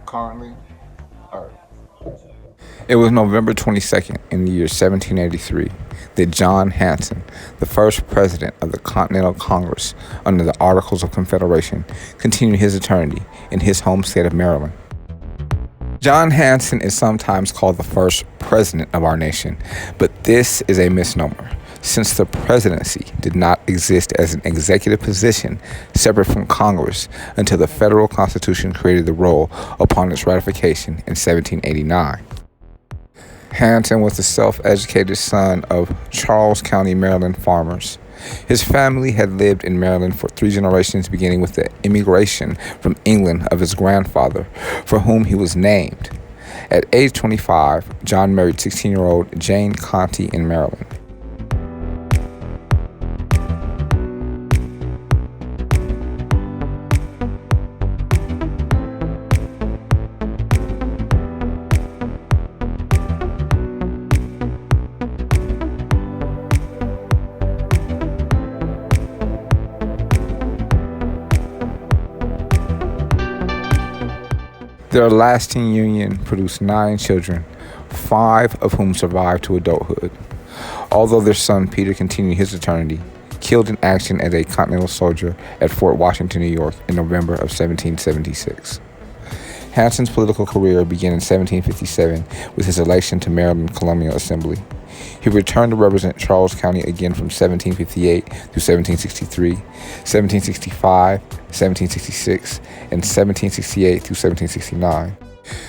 currently? Or It was November 22nd in the year 1783 that John Hanson, the first president of the Continental Congress under the Articles of Confederation, continued his eternity in his home state of Maryland. John Hanson is sometimes called the first president of our nation, but this is a misnomer, since the presidency did not exist as an executive position separate from Congress until the federal Constitution created the role upon its ratification in 1789. Hanson was the self-educated son of Charles County, Maryland farmers. His family had lived in Maryland for 3 generations, beginning with the immigration from England of his grandfather, for whom he was named. At age 25, John married 16-year-old Jane Conti in Maryland. Their lasting union produced 9 children, 5 of whom survived to adulthood. Although their son Peter continued his eternity, killed in action as a Continental soldier at Fort Washington, New York in November of 1776. Hanson's political career began in 1757 with his election to Maryland Colonial Assembly. He returned to represent Charles County again from 1758 through 1763, 1765, 1766, and 1768 through 1769.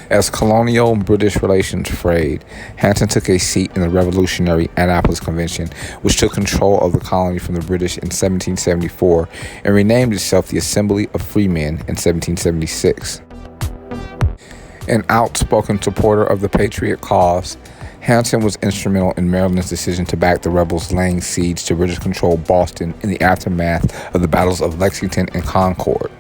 As colonial British relations frayed, Hanson took a seat in the Revolutionary Annapolis Convention, which took control of the colony from the British in 1774 and renamed itself the Assembly of Freemen in 1776. An outspoken supporter of the Patriot cause, Hanson was instrumental in Maryland's decision to back the rebels laying siege to British-controlled Boston in the aftermath of the battles of Lexington and Concord.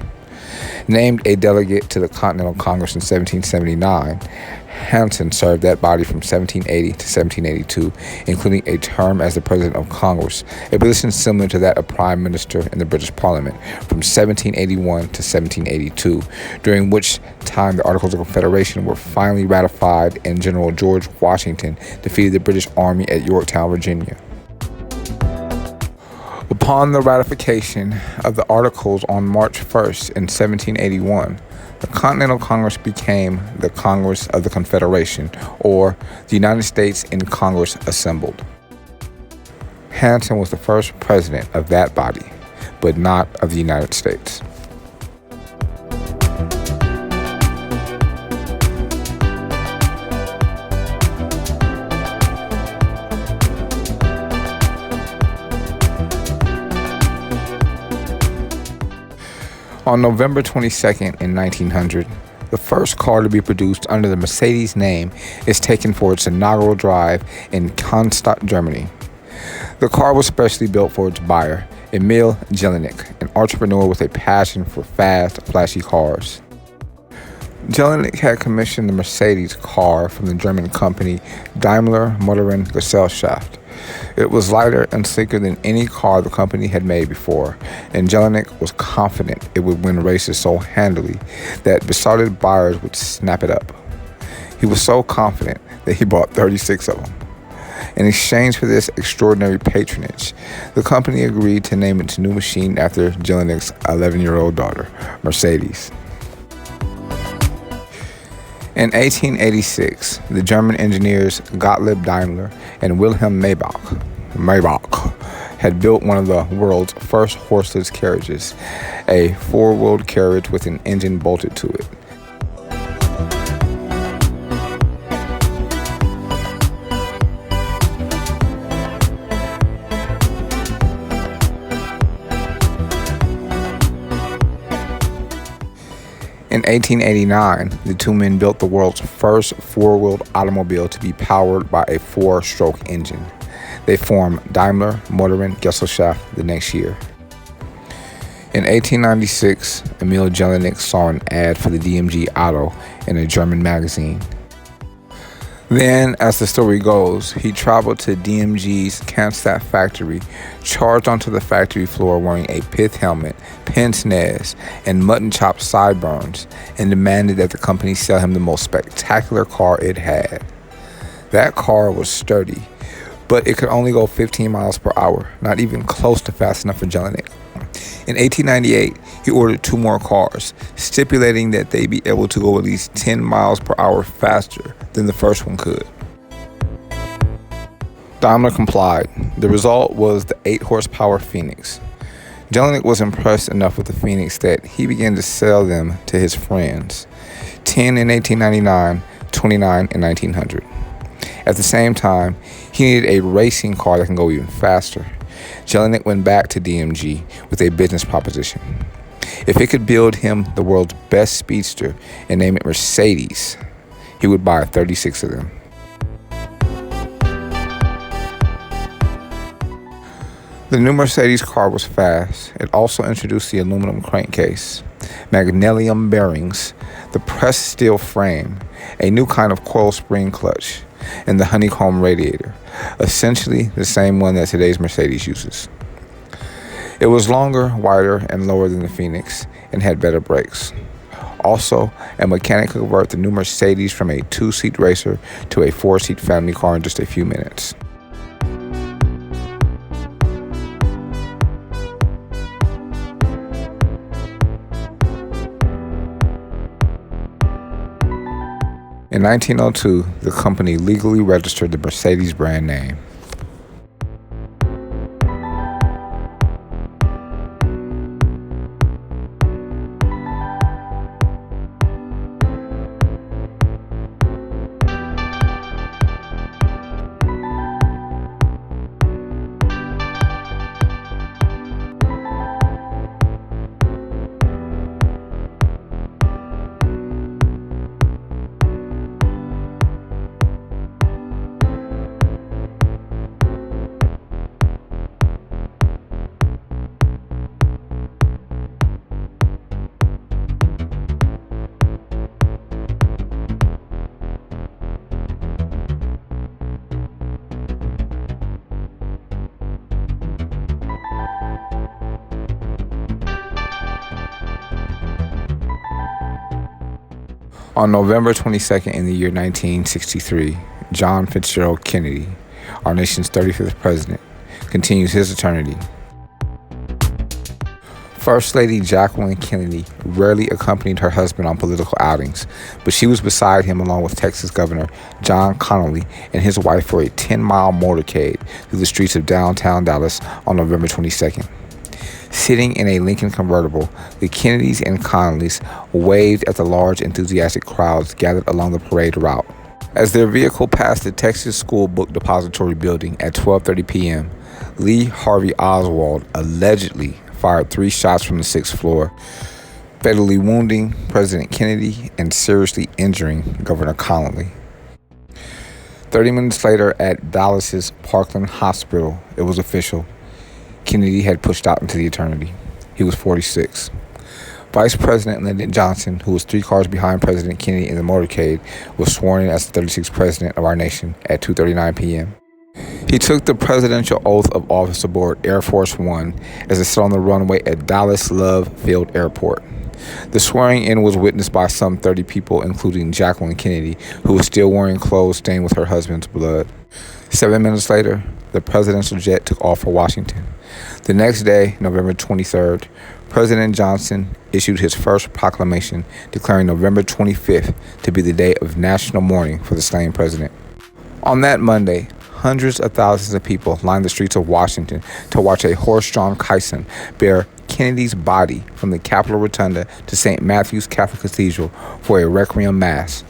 Named a delegate to the Continental Congress in 1779, Hanson served that body from 1780 to 1782, including a term as the President of Congress, a position similar to that of Prime Minister in the British Parliament, from 1781 to 1782, during which time the Articles of Confederation were finally ratified and General George Washington defeated the British Army at Yorktown, Virginia. Upon the ratification of the Articles on March 1st in 1781, the Continental Congress became the Congress of the Confederation, or the United States in Congress assembled. Hanson was the first president of that body, but not of the United States. On November 22nd in 1900, the first car to be produced under the Mercedes name is taken for its inaugural drive in Cannstatt, Germany. The car was specially built for its buyer, Emil Jelinek, an entrepreneur with a passion for fast, flashy cars. Jelinek had commissioned the Mercedes car from the German company Daimler Motoren Gesellschaft. It was lighter and sleeker than any car the company had made before, and Jelinek was confident it would win races so handily that besotted buyers would snap it up. He was so confident that he bought 36 of them. In exchange for this extraordinary patronage, the company agreed to name its new machine after Jelinek's 11-year-old daughter, Mercedes. In 1886, the German engineers Gottlieb Daimler and Wilhelm Maybach had built one of the world's first horseless carriages, a 4-wheeled carriage with an engine bolted to it. In 1889, the two men built the world's first 4-wheeled automobile to be powered by a 4-stroke engine. They formed Daimler Motoren Gesellschaft the next year. In 1896, Emil Jelinek saw an ad for the DMG Auto in a German magazine. Then, as the story goes, he traveled to DMG's Kansas factory, charged onto the factory floor wearing a pith helmet, pince nez, and mutton chop sideburns, and demanded that the company sell him the most spectacular car it had. That car was sturdy, but it could only go 15 miles per hour, not even close to fast enough for Jelinek. In 1898, he ordered 2 more cars, stipulating that they be able to go at least 10 miles per hour faster than the first one could. Daimler complied. The result was the 8-horsepower Phoenix. Jelinek was impressed enough with the Phoenix that he began to sell them to his friends, 10 in 1899, 29 in 1900. At the same time, he needed a racing car that can go even faster. Jelinek went back to DMG with a business proposition. If it could build him the world's best speedster and name it Mercedes, he would buy 36 of them. The new Mercedes car was fast. It also introduced the aluminum crankcase, magnesium bearings, the pressed steel frame, a new kind of coil spring clutch, and the honeycomb radiator, essentially the same one that today's Mercedes uses. It was longer, wider, and lower than the Phoenix, and had better brakes. Also, a mechanic could convert the new Mercedes from a 2-seat racer to a 4-seat family car in just a few minutes. In 1902, the company legally registered the Mercedes brand name. On November 22nd in the year 1963, John Fitzgerald Kennedy, our nation's 35th president, continues his eternity. First Lady Jacqueline Kennedy rarely accompanied her husband on political outings, but she was beside him along with Texas Governor John Connally and his wife for a 10-mile motorcade through the streets of downtown Dallas on November 22nd. Sitting in a Lincoln convertible, the Kennedys and Connollys waved at the large, enthusiastic crowds gathered along the parade route. As their vehicle passed the Texas School Book Depository building at 12:30 p.m., Lee Harvey Oswald allegedly fired 3 shots from the 6th floor, fatally wounding President Kennedy and seriously injuring Governor Connally. 30 minutes later at Dallas's Parkland Hospital, it was official. Kennedy had pushed out into the eternity. He was 46. Vice President Lyndon Johnson, who was 3 cars behind President Kennedy in the motorcade, was sworn in as the 36th president of our nation at 2:39 p.m. He took the presidential oath of office aboard Air Force One as it sat on the runway at Dallas Love Field Airport. The swearing-in was witnessed by some 30 people, including Jacqueline Kennedy, who was still wearing clothes stained with her husband's blood. 7 minutes later, the presidential jet took off for Washington. The next day, November 23rd, President Johnson issued his first proclamation declaring November 25th to be the day of national mourning for the slain president. On that Monday, hundreds of thousands of people lined the streets of Washington to watch a horse-drawn caisson bear Kennedy's body from the Capitol Rotunda to St. Matthew's Catholic Cathedral for a requiem mass.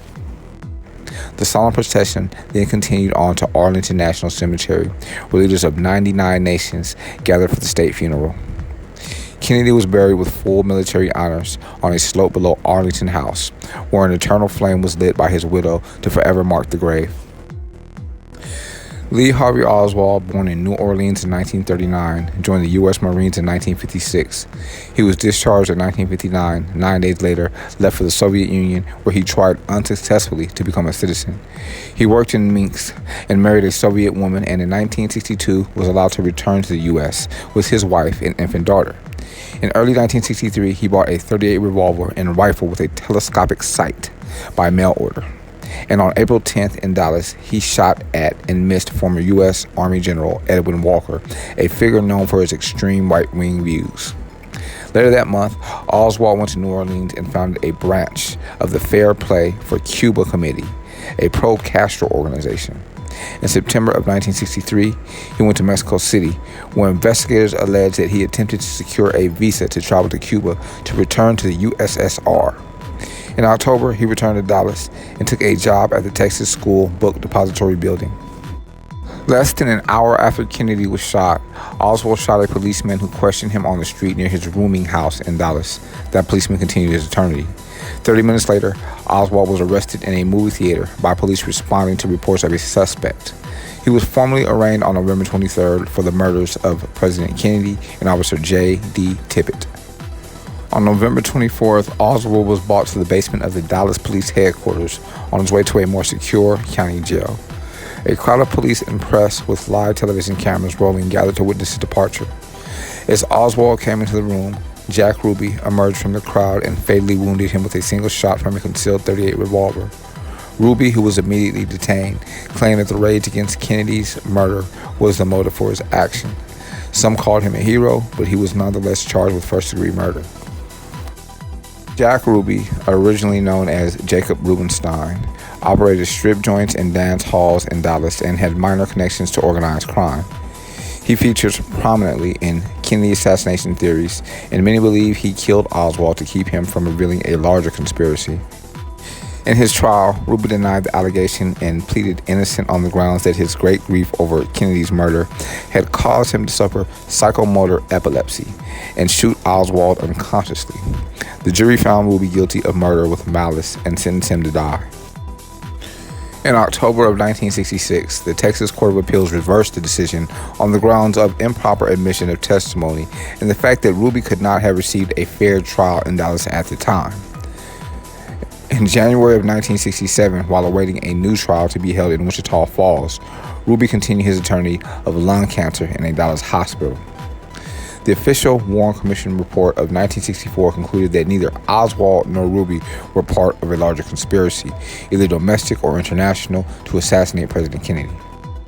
The solemn procession then continued on to Arlington National Cemetery, where leaders of 99 nations gathered for the state funeral. Kennedy was buried with full military honors on a slope below Arlington House, where an eternal flame was lit by his widow to forever mark the grave. Lee Harvey Oswald, born in New Orleans in 1939, joined the U.S. Marines in 1956. He was discharged in 1959. 9 days later, left for the Soviet Union, where he tried unsuccessfully to become a citizen. He worked in Minsk and married a Soviet woman, and in 1962 was allowed to return to the U.S. with his wife and infant daughter. In early 1963, he bought a .38 revolver and rifle with a telescopic sight by mail order. And on April 10th in Dallas, he shot at and missed former U.S. Army General Edwin Walker, a figure known for his extreme right-wing views. Later that month, Oswald went to New Orleans and founded a branch of the Fair Play for Cuba Committee, a pro-Castro organization. In September of 1963, he went to Mexico City, where investigators alleged that he attempted to secure a visa to travel to Cuba to return to the USSR. In October, he returned to Dallas and took a job at the Texas School Book Depository building. Less than an hour after Kennedy was shot, Oswald shot a policeman who questioned him on the street near his rooming house in Dallas. That policeman continued his eternity. 30 minutes later, Oswald was arrested in a movie theater by police responding to reports of a suspect. He was formally arraigned on November 23rd for the murders of President Kennedy and Officer J.D. Tippit. On November 24th, Oswald was brought to the basement of the Dallas Police Headquarters on his way to a more secure county jail. A crowd of police and press with live television cameras rolling gathered to witness his departure. As Oswald came into the room, Jack Ruby emerged from the crowd and fatally wounded him with a single shot from a concealed .38 revolver. Ruby, who was immediately detained, claimed that the rage against Kennedy's murder was the motive for his action. Some called him a hero, but he was nonetheless charged with first-degree murder. Jack Ruby, originally known as Jacob Rubenstein, operated strip joints and dance halls in Dallas and had minor connections to organized crime. He features prominently in Kennedy assassination theories, and many believe he killed Oswald to keep him from revealing a larger conspiracy. In his trial, Ruby denied the allegation and pleaded innocent on the grounds that his great grief over Kennedy's murder had caused him to suffer psychomotor epilepsy and shoot Oswald unconsciously. The jury found Ruby guilty of murder with malice and sentenced him to die. In October of 1966, the Texas Court of Appeals reversed the decision on the grounds of improper admission of testimony and the fact that Ruby could not have received a fair trial in Dallas at the time. In January of 1967, while awaiting a new trial to be held in Wichita Falls, Ruby continued his eternity of lung cancer in a Dallas hospital. The official Warren Commission report of 1964 concluded that neither Oswald nor Ruby were part of a larger conspiracy, either domestic or international, to assassinate President Kennedy.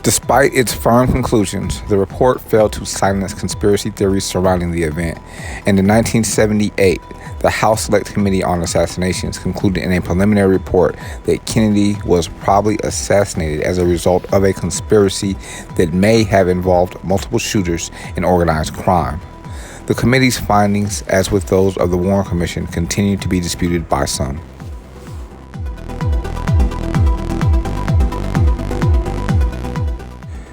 Despite its firm conclusions, the report failed to silence conspiracy theories surrounding the event, and in 1978, the House Select Committee on Assassinations concluded in a preliminary report that Kennedy was probably assassinated as a result of a conspiracy that may have involved multiple shooters and organized crime. The committee's findings, as with those of the Warren Commission, continue to be disputed by some.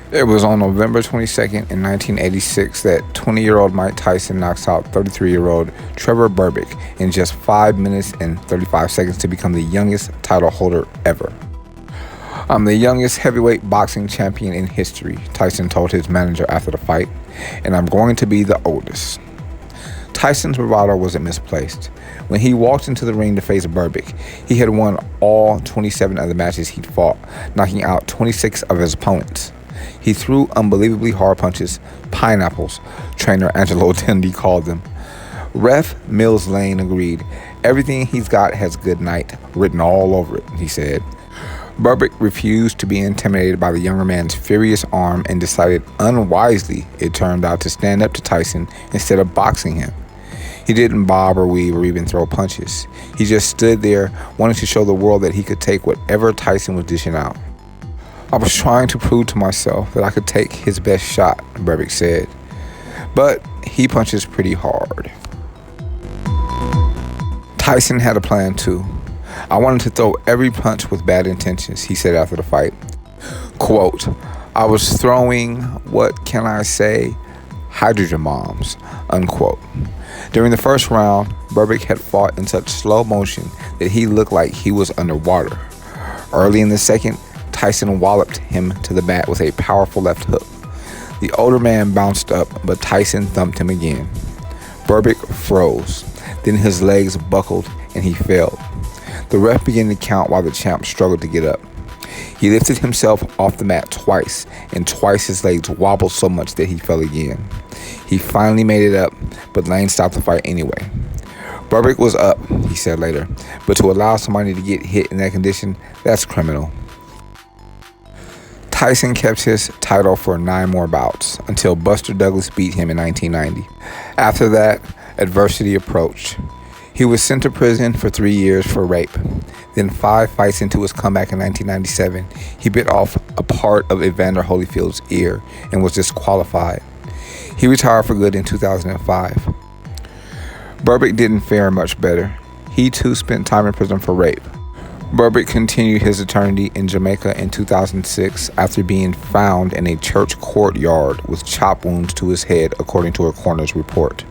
It was on November 22nd in 1986 that 20-year-old Mike Tyson knocks out 33-year-old Trevor Berbick in just 5 minutes and 35 seconds to become the youngest title holder ever. "I'm the youngest heavyweight boxing champion in history," Tyson told his manager after the fight, "and I'm going to be the oldest." Tyson's bravado wasn't misplaced. When he walked into the ring to face Berbick, he had won all 27 of the matches he'd fought, knocking out 26 of his opponents. He threw unbelievably hard punches, pineapples, trainer Angelo Dundee called them. Ref Mills Lane agreed. "Everything he's got has good night written all over it," he said. Berbick refused to be intimidated by the younger man's furious arm and decided unwisely, it turned out, to stand up to Tyson instead of boxing him. He didn't bob or weave or even throw punches. He just stood there wanting to show the world that he could take whatever Tyson was dishing out. "I was trying to prove to myself that I could take his best shot," Berbick said. "But he punches pretty hard." Tyson had a plan too. "I wanted to throw every punch with bad intentions," he said after the fight. Quote, "I was throwing, what can I say, hydrogen bombs," unquote. During the first round, Berbick had fought in such slow motion that he looked like he was underwater. Early in the second, Tyson walloped him to the mat with a powerful left hook. The older man bounced up, but Tyson thumped him again. Berbick froze. Then his legs buckled and he fell. The ref began to count while the champ struggled to get up. He lifted himself off the mat twice, and twice his legs wobbled so much that he fell again. He finally made it up, but Lane stopped the fight anyway. Berbick was up, he said later, but to allow somebody to get hit in that condition, that's criminal. Tyson kept his title for 9 more bouts until Buster Douglas beat him in 1990. After that, adversity approached. He was sent to prison for 3 years for rape. Then 5 fights into his comeback in 1997, he bit off a part of Evander Holyfield's ear and was disqualified. He retired for good in 2005. Berbick didn't fare much better. He too spent time in prison for rape. Berbick continued his eternity in Jamaica in 2006 after being found in a church courtyard with chop wounds to his head, according to a coroner's report.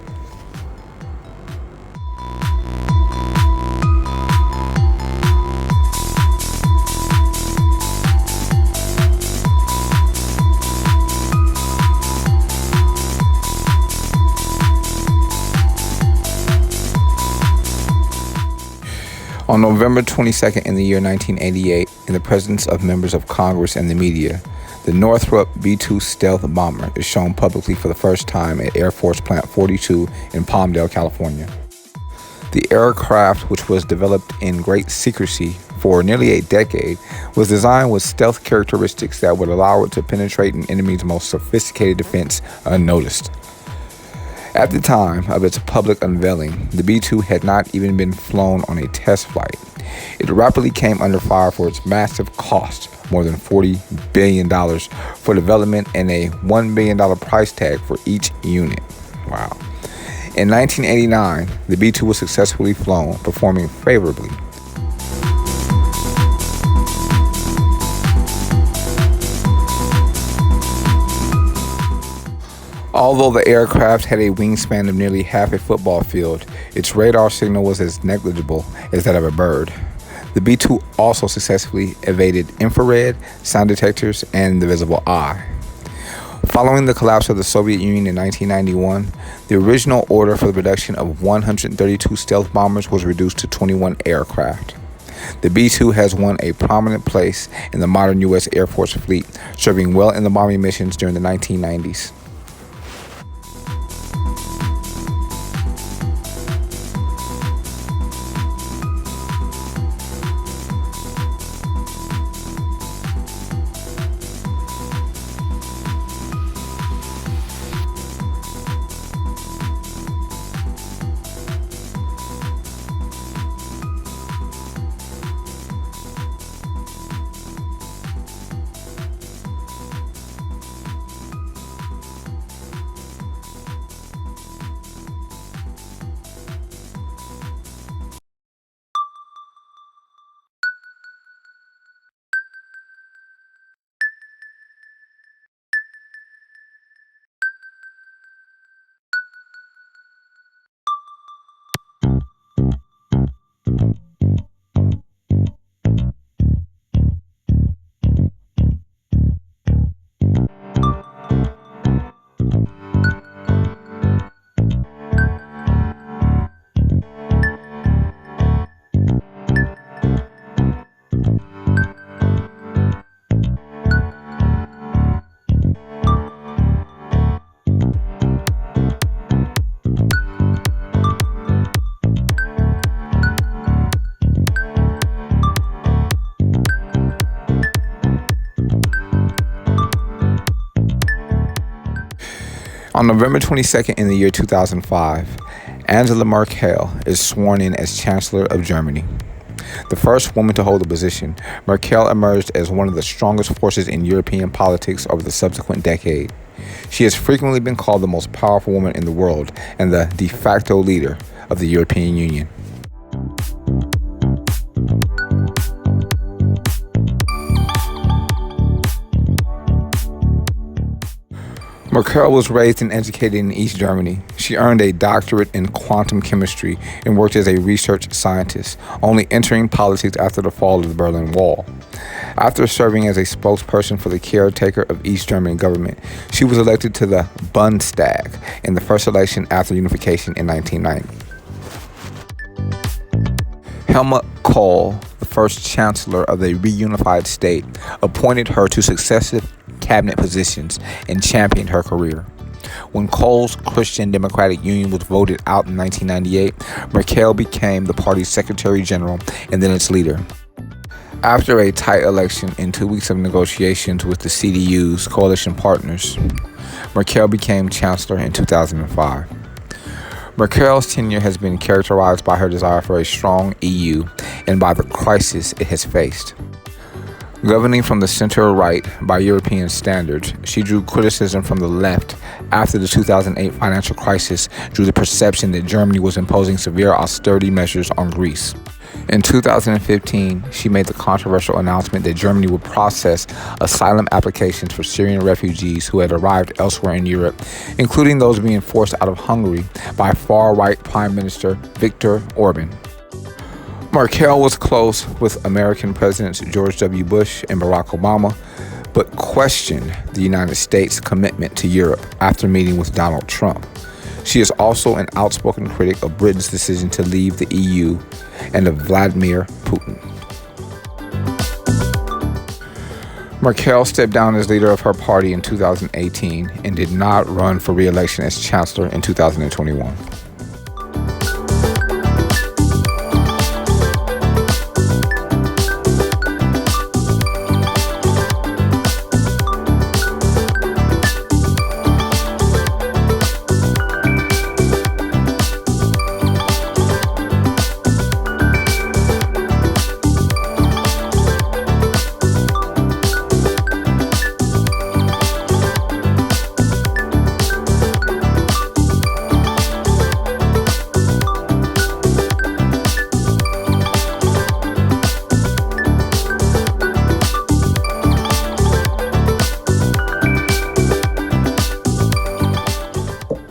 On November 22nd in the year 1988, in the presence of members of Congress and the media, the Northrop B-2 stealth bomber is shown publicly for the first time at Air Force Plant 42 in Palmdale, California. The aircraft, which was developed in great secrecy for nearly a decade, was designed with stealth characteristics that would allow it to penetrate an enemy's most sophisticated defense unnoticed. At the time of its public unveiling, the B-2 had not even been flown on a test flight. It rapidly came under fire for its massive cost, more than $40 billion for development and a $1 billion price tag for each unit. Wow. In 1989, the B-2 was successfully flown, performing favorably. Although the aircraft had a wingspan of nearly half a football field, its radar signal was as negligible as that of a bird. The B-2 also successfully evaded infrared, sound detectors, and the visible eye. Following the collapse of the Soviet Union in 1991, the original order for the production of 132 stealth bombers was reduced to 21 aircraft. The B-2 has won a prominent place in the modern U.S. Air Force fleet, serving well in the bombing missions during the 1990s. On November 22nd in the year 2005, Angela Merkel is sworn in as Chancellor of Germany. The first woman to hold the position, Merkel emerged as one of the strongest forces in European politics over the subsequent decade. She has frequently been called the most powerful woman in the world and the de facto leader of the European Union. Merkel was raised and educated in East Germany. She earned a doctorate in quantum chemistry and worked as a research scientist, only entering politics after the fall of the Berlin Wall. After serving as a spokesperson for the caretaker of East German government, she was elected to the Bundestag in the first election after unification in 1990. Helmut Kohl, the first chancellor of the reunified state, appointed her to successive cabinet positions and championed her career. When Kohl's Christian Democratic Union was voted out in 1998, Merkel became the party's secretary general and then its leader. After a tight election and 2 weeks of negotiations with the CDU's coalition partners, Merkel became chancellor in 2005. Merkel's tenure has been characterized by her desire for a strong EU and by the crisis it has faced. Governing from the center-right by European standards, she drew criticism from the left after the 2008 financial crisis drew the perception that Germany was imposing severe austerity measures on Greece. In 2015, she made the controversial announcement that Germany would process asylum applications for Syrian refugees who had arrived elsewhere in Europe, including those being forced out of Hungary by far-right Prime Minister Viktor Orban. Merkel was close with American Presidents George W. Bush and Barack Obama, but questioned the United States' commitment to Europe after meeting with Donald Trump. She is also an outspoken critic of Britain's decision to leave the EU and of Vladimir Putin. Merkel stepped down as leader of her party in 2018 and did not run for re-election as chancellor in 2021.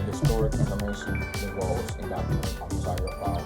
Historic information, the roles, and documents on the file.